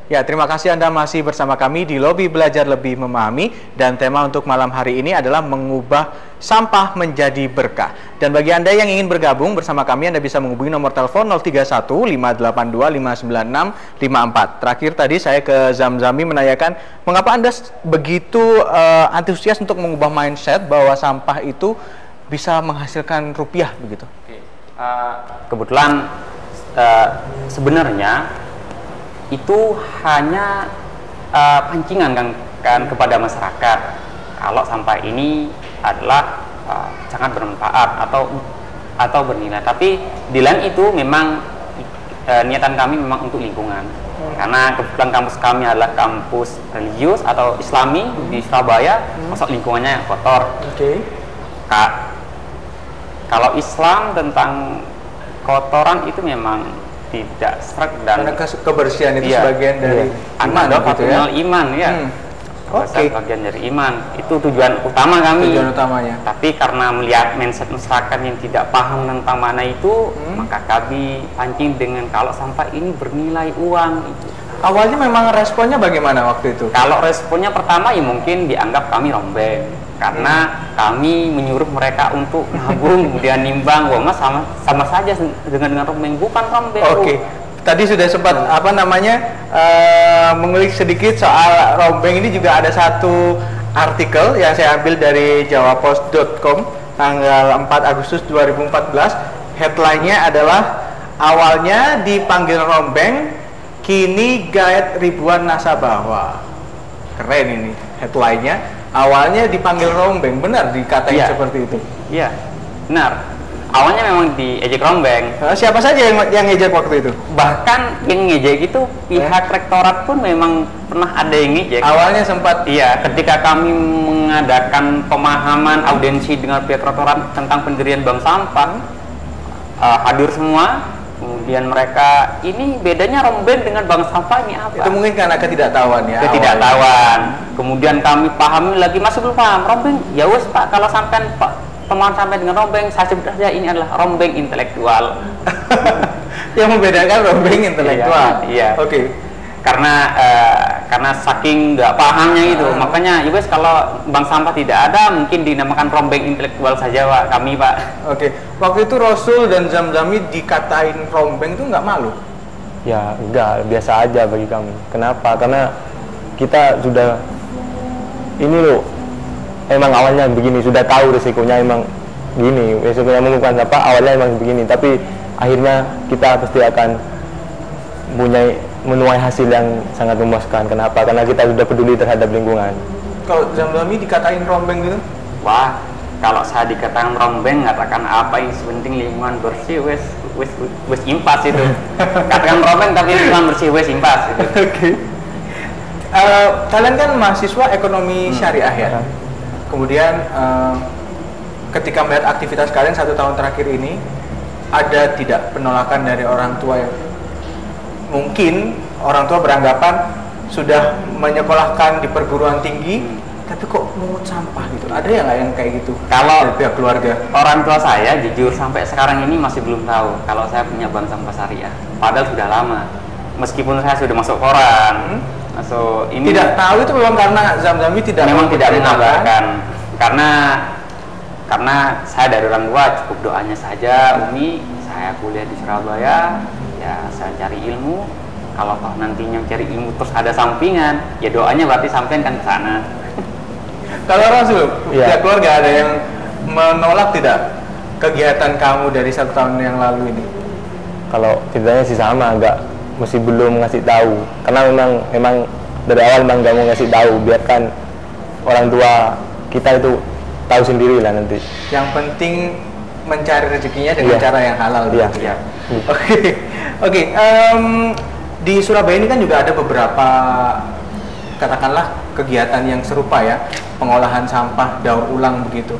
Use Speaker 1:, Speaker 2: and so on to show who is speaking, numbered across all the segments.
Speaker 1: Ya, terima kasih Anda masih bersama kami di Lobi Belajar Lebih Memahami, dan tema untuk malam hari ini adalah mengubah sampah menjadi berkah. Dan bagi Anda yang ingin bergabung bersama kami, Anda bisa menghubungi nomor telepon 031 582 596 54. Terakhir tadi saya ke Zamzami menanyakan mengapa Anda begitu antusias untuk mengubah mindset bahwa sampah itu bisa menghasilkan rupiah begitu.
Speaker 2: Kebetulan sebenarnya itu hanya pancingan kan kepada masyarakat kalau sampah ini adalah sangat bermanfaat atau bernilai. Tapi di lain itu memang niatan kami memang untuk lingkungan, karena kebetulan kampus kami adalah kampus religius atau Islami di Surabaya, masuk lingkungannya kotor. Kalau Islam tentang kotoran itu memang tidak serak, dan
Speaker 1: karena kebersihan itu sebagian dari iman gitu ya.
Speaker 2: Iman ya. Bagian dari iman. Itu tujuan utama kami.
Speaker 1: Tujuan utamanya.
Speaker 2: Tapi karena melihat mindset masyarakat yang tidak paham tentang mana itu, maka kami pancing dengan kalau sampah ini bernilai uang.
Speaker 1: Awalnya memang responnya bagaimana waktu itu? Kalau
Speaker 2: responnya pertama ya mungkin dianggap kami rombeng, karena kami menyuruh mereka untuk nabung kemudian nimbang. Wah, mas sama saja dengan rombeng, bukan rombeng.
Speaker 1: Oke. Tadi sudah sempat mengulik sedikit soal rombeng. Ini juga ada satu artikel yang saya ambil dari jawapost.com tanggal 4 Agustus 2014. Headline-nya adalah awalnya dipanggil rombeng, kini gaet ribuan nasabah. Wah, keren ini headline-nya. Awalnya dipanggil rombeng, benar dikatain seperti itu?
Speaker 2: Iya, benar. Awalnya memang diejek rombeng.
Speaker 1: Siapa saja yang ngejek waktu itu?
Speaker 2: Bahkan yang ngejek itu pihak rektorat pun memang pernah ada yang ngejek.
Speaker 1: Awalnya sempat.
Speaker 2: Iya, ketika kami mengadakan pemahaman audiensi dengan pihak rektorat tentang pendirian bank sampah, hadir semua. Kemudian mereka, ini bedanya rombeng dengan bank sampah ini apa?
Speaker 1: Itu mungkin karena ketidaktahuan ya.
Speaker 2: Ketidaktahuan. Kemudian kami pahami lagi, masih belum paham rombeng. Ya wes Pak, kalau sampai teman sampai dengan rombeng, saya sebut saja ini adalah rombeng intelektual.
Speaker 1: Yang membedakan rombeng intelektual.
Speaker 2: Iya.
Speaker 1: Oke.
Speaker 2: Karena saking nggak pahamnya itu, makanya ya wes kalau bank sampah tidak ada, mungkin dinamakan rombeng intelektual saja Pak, kami Pak.
Speaker 1: Oke. Waktu itu Rasul dan Zamzami dikatain rombeng itu nggak malu?
Speaker 3: Ya enggak, biasa aja bagi kami. Kenapa? Karena kita sudah ini loh, emang awalnya begini, sudah tahu risikonya emang gini, risikonya menggunakan apa awalnya emang begini, tapi akhirnya kita pasti akan menuai hasil yang sangat memuaskan. Kenapa? Karena kita sudah peduli terhadap lingkungan.
Speaker 1: Kalau Zamzami dikatain rombeng gitu?
Speaker 2: Wah, kalau saya dikatakan rombeng, katakan apa yang sepenting lingkungan bersih, wes impas itu. Katakan rombeng tapi lingkungan bersih, wes impas gitu.
Speaker 1: Oke. Kalian kan mahasiswa ekonomi syariah ya. Kemudian ketika melihat aktivitas kalian 1 tahun terakhir ini, ada tidak penolakan dari orang tua yang mungkin orang tua beranggapan sudah menyekolahkan di perguruan tinggi, tapi kok mungut sampah gitu? Ada ya nggak yang kayak gitu?
Speaker 2: Kalau
Speaker 1: dari pihak keluarga,
Speaker 2: orang tua saya jujur sampai sekarang ini masih belum tahu kalau saya punya bank sampah syariah. Padahal sudah lama. Meskipun saya sudah masuk koran, masuk ini.
Speaker 1: Tidak tahu itu memang karena Zamzami tidak
Speaker 2: mengabarkan. Karena saya dari orang tua cukup doanya saja. Umi, saya kuliah di Surabaya, ya saya cari ilmu. Kalau toh nantinya cari ilmu terus ada sampingan, ya doanya berarti sampean kan ke sana.
Speaker 1: Kalau Rasul, ya keluarga ada yang menolak tidak kegiatan kamu dari 1 tahun yang lalu ini?
Speaker 3: Kalau ceritanya sih sama, mesti belum ngasih tahu, karena memang dari awal memang nggak mau ngasih tahu, biarkan orang tua kita itu tahu sendiri lah nanti.
Speaker 1: Yang penting mencari rezekinya dengan cara yang halal.
Speaker 3: Iya.
Speaker 1: Oke. Di Surabaya ini kan juga ada beberapa, katakanlah, kegiatan yang serupa ya, pengolahan sampah, daur ulang begitu.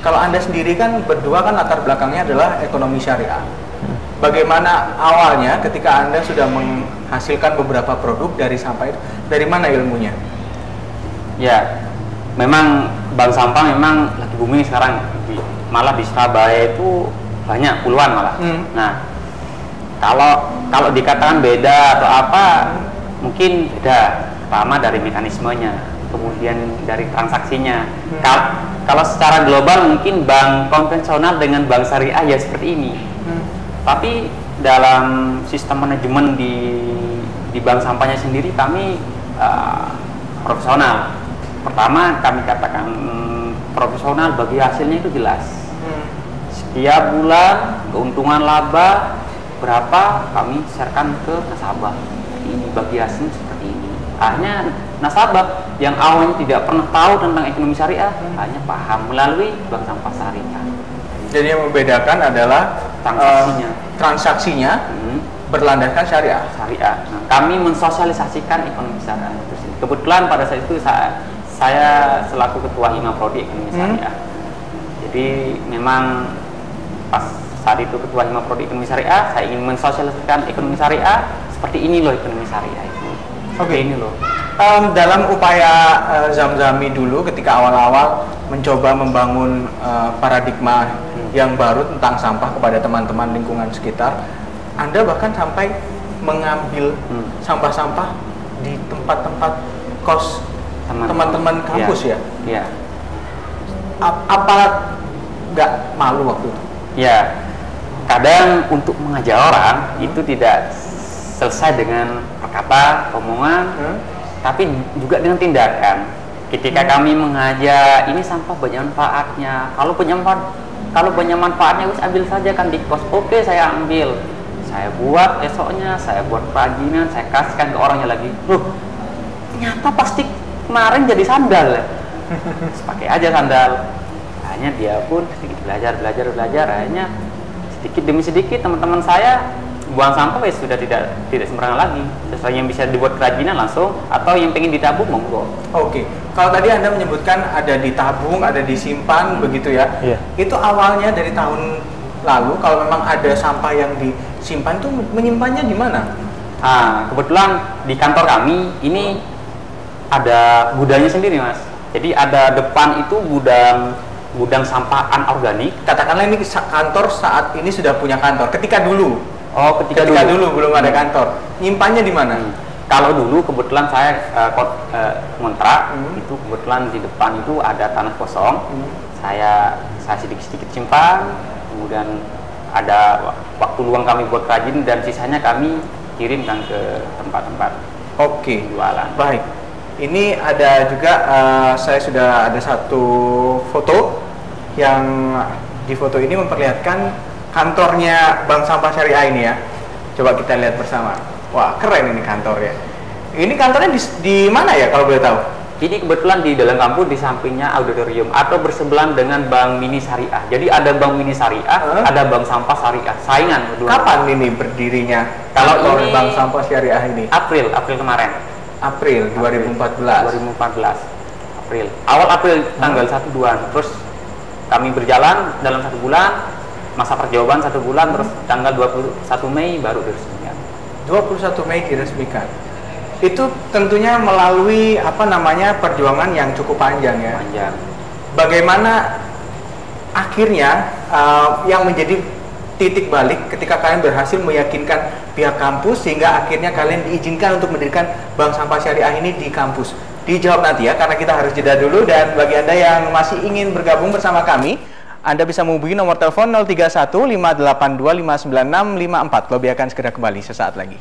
Speaker 1: Kalau Anda sendiri kan berdua kan latar belakangnya adalah ekonomi syariah. Bagaimana awalnya ketika Anda sudah menghasilkan beberapa produk dari sampah itu? Dari mana ilmunya?
Speaker 2: Ya, memang bank sampah memang lagi booming sekarang. Malah di Surabaya itu banyak, puluhan malah. Nah, kalau dikatakan beda atau apa, mungkin beda. Pertama dari mekanismenya, kemudian dari transaksinya. Kalau secara global mungkin bank konvensional dengan bank syariah ya seperti ini. Tapi dalam sistem manajemen di bank sampahnya sendiri kami profesional. Pertama kami katakan profesional bagi hasilnya itu jelas. Setiap bulan keuntungan laba berapa kami sharekan ke nasabah. Ini bagi hasil seperti ini. Akhirnya nasabah yang awalnya tidak pernah tahu tentang ekonomi syariah hanya paham melalui bank sampah syariah.
Speaker 1: Jadi yang membedakan adalah transaksinya berlandaskan syariah.
Speaker 2: Nah, kami mensosialisasikan ekonomi syariah itu sendiri. Kebetulan pada saat itu saya selaku ketua Hima Prodi Ekonomi Syariah. Jadi memang pas saat itu ketua Hima Prodi Ekonomi Syariah, saya ingin mensosialisasikan ekonomi syariah. Seperti ini loh ekonomi syariah itu.
Speaker 1: Oke.
Speaker 2: Ini loh.
Speaker 1: Dalam upaya Zamzami dulu ketika awal-awal mencoba membangun paradigma yang baru tentang sampah kepada teman-teman lingkungan sekitar, Anda bahkan sampai mengambil sampah-sampah di tempat-tempat kos teman-teman kampus ya?
Speaker 2: Iya.
Speaker 1: Apa nggak malu waktu itu?
Speaker 2: Ya, kadang untuk mengajak orang itu tidak selesai dengan perkata, omongan, tapi juga dengan tindakan. Ketika kami mengajak, ini sampah banyak manfaatnya. Kalau banyak manfaatnya, wis ambil saja kan di kos. Oke, saya ambil. Saya buat esoknya, saya buat kerajinan, saya kasihkan ke orangnya lagi. Loh, ternyata pasti kemarin jadi sandal ya. Pakai aja sandal. Akhirnya dia pun sedikit belajar. Akhirnya sedikit demi sedikit teman-teman saya buang sampah sudah tidak sembarangan lagi. Sesuai yang bisa dibuat kerajinan langsung, atau yang pengen ditabung monggo.
Speaker 1: Oke. Kalau tadi Anda menyebutkan ada ditabung, ada disimpan begitu ya.
Speaker 3: Iya.
Speaker 1: Itu awalnya dari tahun lalu. Kalau memang ada sampah yang disimpan itu menyimpannya di mana?
Speaker 2: Kebetulan di kantor kami ini ada gudangnya sendiri, Mas. Jadi ada depan itu gudang sampah anorganik.
Speaker 1: Katakanlah ini kantor saat ini sudah punya kantor. Ketika dulu
Speaker 2: Ketika
Speaker 1: dulu belum ada kantor. Nyimpannya di mana?
Speaker 2: Kalau dulu kebetulan saya kontrak, itu kebetulan di depan itu ada tanah kosong. Saya sedikit-sedikit simpan, kemudian ada waktu luang kami buat kerajinan dan sisanya kami kirimkan ke tempat-tempat jualan.
Speaker 1: Baik. Ini ada juga saya sudah ada satu foto yang di foto ini memperlihatkan kantornya Bank Sampah Syariah ini ya. Coba kita lihat bersama. Wah, keren ini kantornya. Ini kantornya di mana ya kalau boleh tahu?
Speaker 2: Ini kebetulan di dalam kampus, di sampingnya auditorium atau bersebelahan dengan Bank Mini Syariah. Jadi ada Bank Mini Syariah, ada Bank Sampah Syariah. Saingan berdua.
Speaker 1: Kapan ini berdirinya?
Speaker 2: Kalau ini
Speaker 1: Bank Sampah Syariah ini?
Speaker 2: April kemarin.
Speaker 1: April 2014.
Speaker 2: April. Awal April tanggal 1-2. Terus kami berjalan dalam 1 bulan, masa perjawaban 1 bulan, terus tanggal 21 Mei baru diresmikan.
Speaker 1: 21 Mei diresmikan. Itu tentunya melalui perjuangan yang cukup panjang ya.
Speaker 2: Panjang.
Speaker 1: Bagaimana akhirnya yang menjadi titik balik ketika kalian berhasil meyakinkan pihak kampus sehingga akhirnya kalian diizinkan untuk mendirikan Bank Sampah Syariah ini di kampus? Dijawab nanti ya, karena kita harus jeda dulu. Dan bagi Anda yang masih ingin bergabung bersama kami, Anda bisa menghubungi nomor telepon 031 582 596 54. Lobby akan segera kembali sesaat lagi.